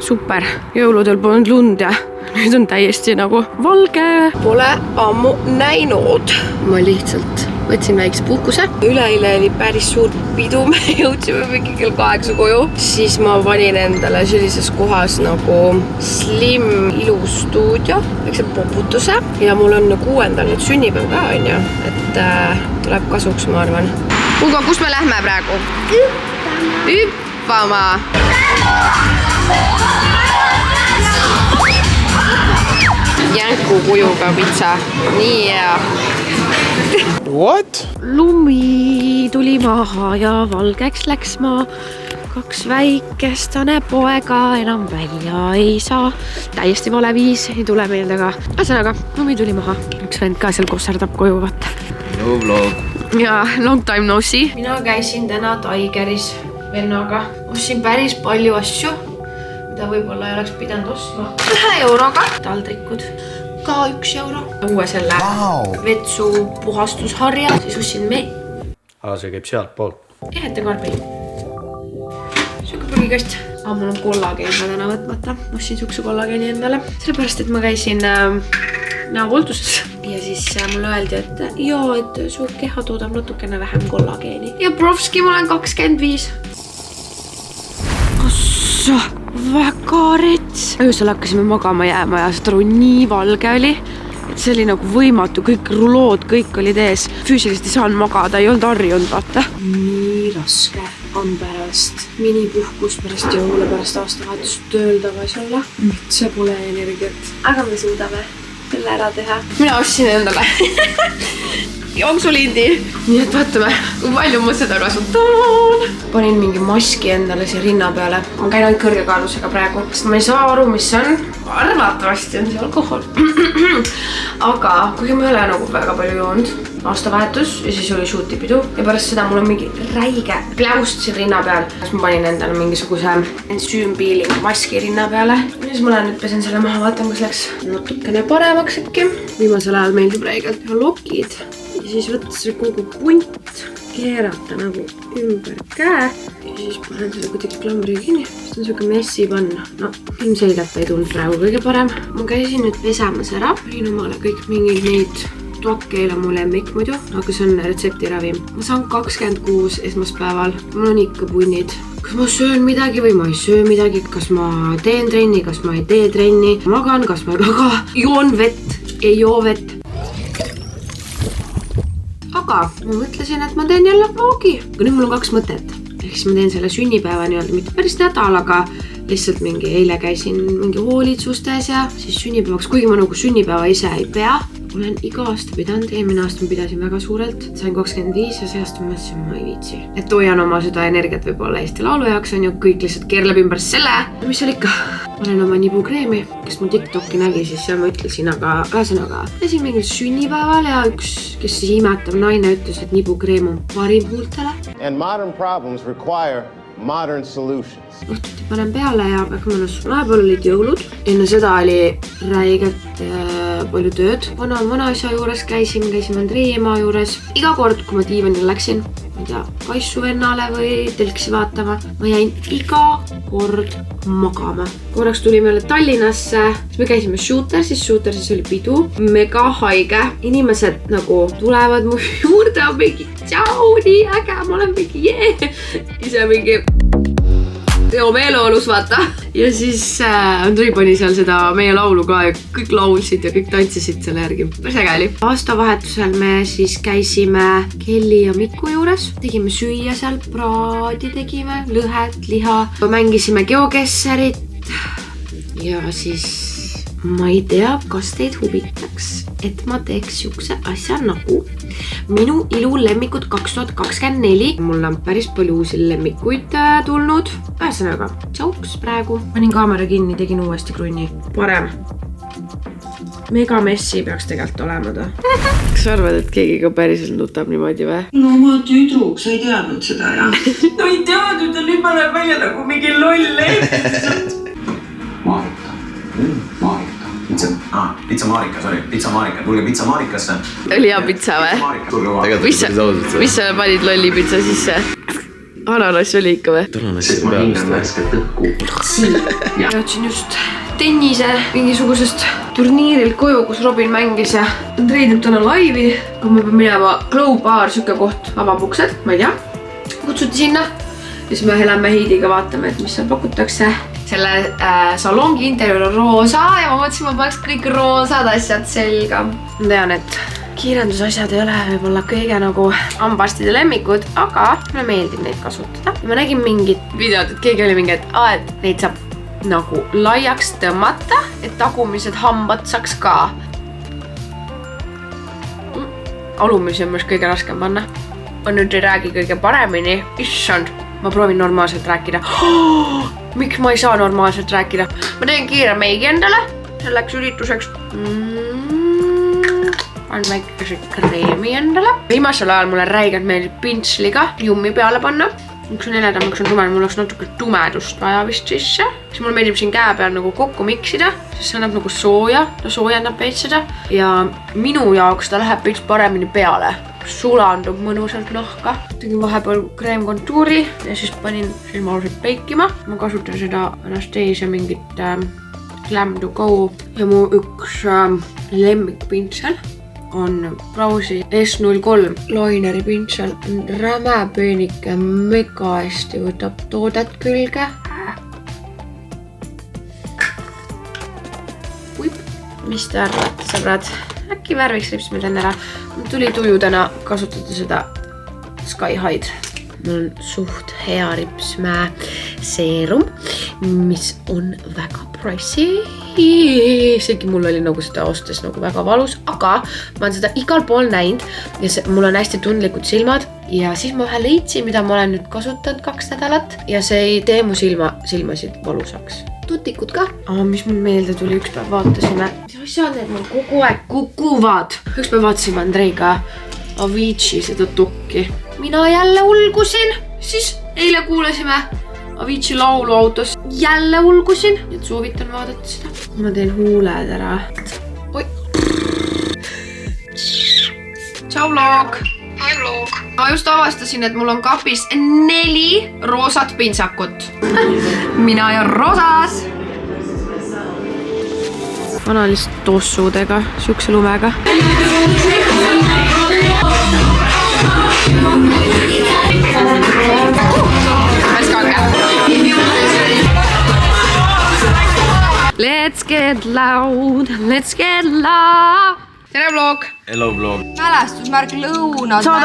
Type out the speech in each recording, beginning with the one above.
super, jõuludel polnud lund ja nüüd on täiesti nagu valge. Pole ammu näinud. Ma lihtsalt võtsin väikse puhkuse. Üleeile oli päris suur pidu, me jõudsime mingi kell 8 koju. Siis ma panin endale sellises kohas nagu Slim ilustuudio, väikse poputuse. Ja mul on 6. nüüd sünnipäev ka, on ju. Et tuleb kasuks, ma arvan. Ugo, kus me lähme praegu? Hüppama. Jänku kujuga pitsa. Nii hea. What? Lumi tuli maha ja valgeks läks maa. 2 väikestane poega enam välja ei saa. Täiesti vale viis, ei tule meelde ka. Ühesõnaga, lumi tuli maha. Üks vend ka seal kossardab koju, vaata. No vlog. Ja long time no see. Mina käisin täna Tigeris vennaga. Ostsin päris palju asju, mida võib-olla ei oleks pidanud ostma. 1 euroga. Taldrikud. Ka 1 euro. Uue selle vetsu puhastusharja. Siis ostsin see käib sealt poolt. Ehete karbi. Siuke prügikast. Mul on kollageen ma täna võtmata. Ostsin siukse kollageeni endale. Sellepärast, et ma käisin näovolduses. Ja siis mulle öeldi, et joo, et su keha toodab natukene vähem kollageeni. Ja provski, ma olen 25. Ossa, väga rets. Öösel hakkasime magama jääma ja seda nii valge oli. Et see oli nagu võimatu, kõik rulood, kõik olid ees. Füüsilisesti saan magada, ei olnud harjunud, vaata. Nii raske on pärast minipuhkus, pärast jõule, pärast aastavahetust tööl tagasi olla. Üldse pole energiat. Aga me suudame selle ära teha. Mina ostsin endale jooksulindi. Nii et vaatame, kui palju ma seda kasutan. Panin mingi maski endale siia rinna peale. Ma käin ainult kõrgekaalusega praegu, sest ma ei saa aru, mis on. Arvatavasti on see alkohol. Aga kuigi ma ei ole nagu väga palju joonud. Aastavahetus ja siis oli shootipidu. Ja pärast seda mul on mingi räige pläust siin rinna peal. Siis ma panin endale mingisuguse ensüümpiilingu maski rinna peale. Ja siis ma lähen nüüd pesen selle maha, vaatan, kas läks natukene paremaks äkki. Viimasel ajal meeldib räigelt teha lokid. Ja siis võtta see kogu punt, keerata nagu ümber käe. Ja siis panen selle kuidagi klambriga kinni. Sest on siuke messi panna. No, ilmselgelt ei tulnud praegu kõige parem. Ma käisin nüüd pesemas ära. Panin omale kõik mingid neid tuakkeil on mu lemmik muidu, aga see on retseptiravim. Ma saan 26 esmaspäeval. Mul on ikka punnid. Kas ma söön midagi või ma ei söö midagi? Kas ma teen trenni, kas ma ei tee trenni? Magan, kas ma ei maga? Joon vett, ei joo vett. Aga ma mõtlesin, et ma teen jälle vlogi. Aga nüüd mul on 2 mõtet. Ehk siis ma teen selle sünnipäeva nii-öelda mitte päris nädal, aga lihtsalt mingi eile käisin mingi hoolitsustes ja siis sünnipäevaks, kuigi ma nagu sünnipäeva ise ei pea. Olen iga aasta pidanud, eelmine aasta ma pidasin väga suurelt. Sain 25 ja see aasta mõtlesin, ma ei viitsi. Et hoian oma seda energiat võib-olla Eesti Laulu jaoks on ju kõik lihtsalt keerleb ümber selle. Mis seal ikka? Panen oma nibukreemi, kes mu TikToki nägi, siis seal ma ütlesin, aga ühesõnaga käisin mingil sünnipäeval ja üks, kes siis imetav naine ütles, et nibukreem on parim huultele. And modern problems require modern solutions. Õhtuti panen peale ja väga mõnus. Vahepeal olid jõulud. Enne seda oli räigelt palju tööd. Vanaisa juures käisime Andrei ema juures. Iga kord, kui ma diivanile läksin, ma ei tea, Kaissu vennale või telksi vaatama, ma jäin iga kord magama. Korraks tulime jälle Tallinnasse, siis me käisime Shootersis oli pidu. Mega haige. Inimesed nagu tulevad mu juurde ja mingi tšau, nii äge, ma olen mingi jee. Ise mingi teo meeleolus, vaata. Ja siis Andrei pani seal seda meie laulu ka ja kõik laulsid ja kõik tantsisid selle järgi. Päris äge oli. Aastavahetusel me siis käisime Kelly ja Miku juures. Tegime süüa seal, praadi tegime, lõhet, liha. Mängisime geokesserit ja siis ma ei tea, kas teid huvitaks, et ma teeks siukse asja nagu minu ilulemmikud 2024. Mul on päris palju uusi lemmikuid tulnud. Ühesõnaga, tšauks praegu. Panin kaamera kinni, tegin uuesti krunni. Parem. Mega messi peaks tegelikult olema ta. Kas sa arvad, et keegi ka päriselt nutab niimoodi või? No ma tüdruk, sa ei teadnud seda, jah? No ei teadnud ja nüüd ma näen välja nagu mingi loll leht. Pizza Marika, tulge Pizza Marikasse. Oli hea pizza või? Mis sa panid lolli pizza sisse? Ananas oli ikka või? Sest ma hingan värsket õhku. Jõudsin just tennise mingisugusest turniirilt koju, kus Robin mängis ja Andrei teeb täna laivi. Kui ma pean minema Glow Bar, süke koht, vabapuksed, ma ei tea. Kutsuti sinna ja siis me Helemme Heidiga vaatame, et mis seal pakutakse. Selle salongi intervjuul on roosa ja ma mõtlesin, ma paneks kõik roosad asjad selga. Ma tean, et kiirendusasjad ei ole võib-olla kõige nagu hambaarstide lemmikud, aga mulle meeldib neid kasutada. Ma nägin mingit videot, et keegi oli mingi, et neid saab nagu laiaks tõmmata, et tagumised hambad saaks ka. Alumise on mõnes kõige raskem panna. Ma nüüd ei räägi kõige paremini. Issand, ma proovin normaalselt rääkida. Miks ma ei saa normaalselt rääkida? Ma teen kiire meigi endale selleks ürituseks. Panen väikese kreemi endale. Viimasel ajal mulle räigelt meeldib pintsliga jummi peale panna. Üks on heledam, üks on tume, mul oleks natuke tumedust vaja vist sisse. Siis mulle meeldib siin käe peal nagu kokku miksida, sest see annab nagu sooja, ta soojendab veits seda. Ja minu jaoks ta läheb veits paremini peale. Sulandub mõnusalt nahka. Tegin vahepeal kreemkontuuri ja siis panin silmaalused peikima. Ma kasutan seda Anastasia mingit Glam to Go ja mu üks lemmikpintsel on Browsi S03 laineri pintsel. Räme peenike, mega hästi võtab toodet külge. Uip, mis te arvate, sõbrad? Äkki värviks rips meil enne ära. Mul tuli tuju täna kasutada seda Sky Hide. Mul on suht hea ripsmäe seerum, mis on väga pricey. Isegi mul oli nagu seda ostes nagu väga valus, aga ma olen seda igal pool näinud ja mul on hästi tundlikud silmad ja siis ma ühe leidsin, mida ma olen nüüd kasutanud 2 nädalat ja see ei tee mu silmasid valusaks. Tutikud ka. Mis mul meelde tuli, üks päev vaatasime. Mis asjad need mul kogu aeg kukuvad? Üks päev vaatasime Andreiga Avicii seda tukki. Mina jälle ulgusin, siis eile kuulasime Avicii laulu autos. Jälle ulgusin, et soovitan vaadata seda. Ma teen huuled ära. Oi. Ciao vlog. Hi vlog. Ma just avastasin, et mul on kapis 4 roosat pintsakut. Mina ja roosas. Vanalist tossudega, siukse lumega. Let's get loud, let's get loud. Tere vlog! Hello vlog! Mälestusmärk lõunad. Saad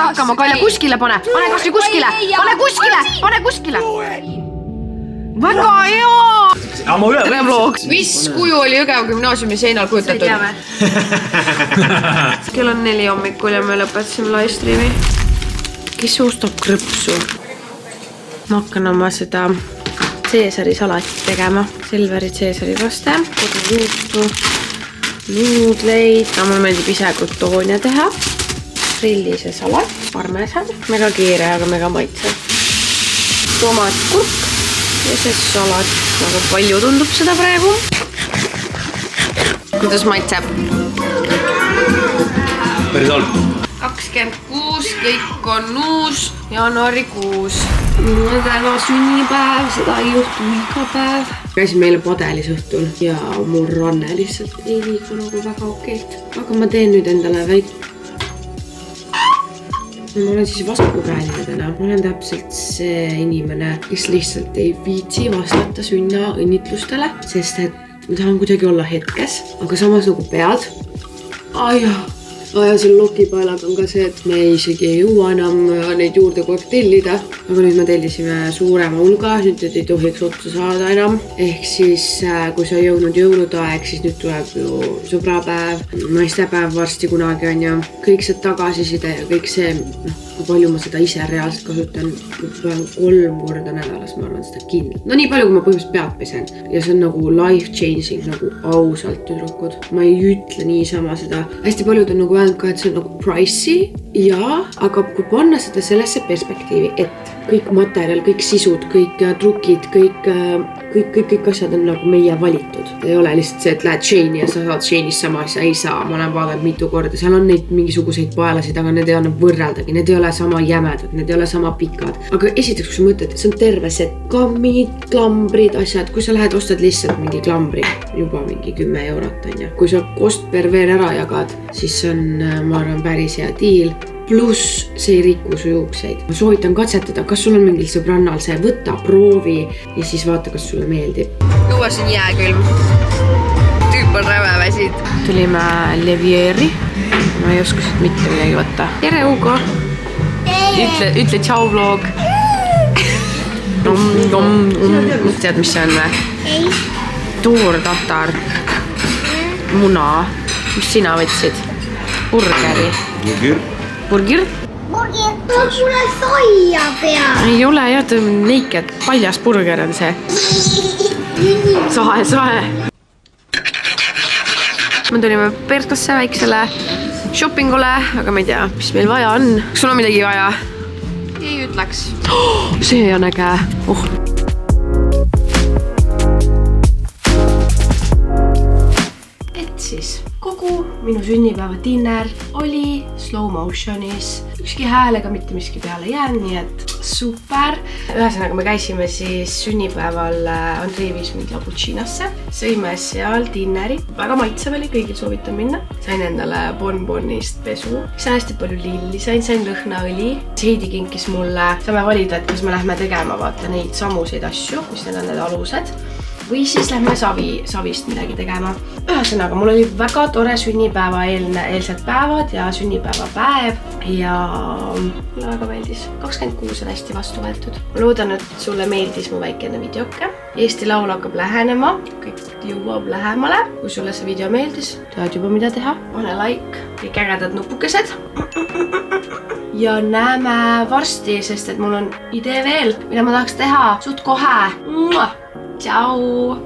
hakkama, Kalle kuskile pane! Pane kasvõi kuskile! Pane kuskile! Väga hea! Tere vlog! Mis kuju oli Jõgeva gümnaasiumi seinal kujutatud? Kell on 4 hommikul ja me lõpetasime livestreami. Kes ostab krõpsu? Ma hakkan oma seda Caesari salati tegema. Selveri Caesari paste, kodujuustu, nuudleid. Mulle meeldib ise krutoone teha. Grillise salat, parmesan. Mega kiire, aga mega maitse. Tomat, kurk ja see salat. Väga palju tundub seda praegu. Kuidas maitseb? Päris halb. 26, kõik on uus, jaanuarikuus. Täna sünnipäev, seda ei juhtu iga päev. Käisin meile padelis õhtul ja mul ranne lihtsalt ei liigu nagu väga okeilt. Aga ma teen nüüd endale Ma olen siis vasakukäeline täna. Ma olen täpselt see inimene, kes lihtsalt ei viitsi vastata sünna õnnitlustele, sest et ma tahan kuidagi olla hetkes, aga samas nagu pead. Ja selle lokipaelaga on ka see, et me isegi ei jõua enam neid juurde kogu aeg tellida. Aga nüüd me tellisime suurema hulga, nüüd ei tohiks otsa saada enam. Ehk siis, kui sa jõudnud jõuludaeg, siis nüüd tuleb ju sõbrapäev, naistepäev varsti kunagi on ja kõik see tagasiside ja kõik see, kui palju ma seda ise reaalselt kasutan, 3 korda nädalas, ma arvan seda kindlalt. No nii palju, kui ma põhimõtteliselt pead pesen. Ja see on nagu life changing, nagu ausalt tüdrukud. Ma ei ütle niisama seda. Hästi paljud on nagu öelnud ka, et see on nagu pricey. Ja, aga kui panna seda sellesse perspektiivi, et kõik materjal, kõik sisud, kõik trukid, kõik kõik asjad on nagu meie valitud. Ei ole lihtsalt see, et lähed Sheini ja sa saad Sheinist sama asja, ei saa. Ma olen vaadanud mitu korda, seal on neid mingisuguseid paelasid, aga need ei ole võrreldagi, need ei ole sama jämedad, need ei ole sama pikad. Aga esiteks, kui sa mõtled, et see on terve see kammid, klambrid, asjad, kui sa lähed ostad lihtsalt mingi klambri, juba mingi 10 eurot on ja. Kui sa kost per veel ära jagad, siis see on, ma arvan, päris hea diil. Pluss see ei riku su juukseid. Ma soovitan katsetada, kas sul on mingil sõbrannal see, võta, proovi ja siis vaata, kas sulle meeldib. Juues on jääkülm. Tüüp on räve väsid. Tulime Levieri. Ma ei oska siit mitte midagi võtta. Tere, Ugo! Ütle tšau vlog. Tead, mis see on või? Ei. Tuurtatar. Muna. Mis sina võtsid? Burgeri. Burger? Burger, pole saia peal. Ei ole jah, ta on naked, paljas burger on see. Sahe. Me tulime Perskasse väiksele shoppingule, aga ma ei tea, mis meil vaja on. Kas sul on midagi vaja? Ei ütleks. See on äge. Et siis kogu minu sünnipäeva dinner oli slow motionis. Ükski häälega mitte miski peale jään, nii et super. Ühesõnaga me käisime siis sünnipäeval Andrei viis mind Labucinasse. Sõime seal dinneri. Väga maitsev oli, kõigil soovitan minna. Sain endale bonbonist pesu. Sain hästi palju lilli, sain lõhnaõli. Heidi kinkis mulle. Saame valida, et kas me lähme tegema vaata neid samuseid asju, mis need on need alused. Või siis lähme savist midagi tegema. Ühesõnaga, mul oli väga tore sünnipäeva eelsed päevad ja sünnipäevapäev ja mulle väga meeldis. 26 on hästi vastu võetud. Ma loodan, et sulle meeldis mu väikene videoke. Eesti laul hakkab lähenema, kõik jõuab lähemale. Kui sulle see video meeldis, tead juba mida teha. Pane like, kõik ägedad nupukesed. Ja näeme varsti, sest et mul on idee veel, mida ma tahaks teha suht kohe. Ciao!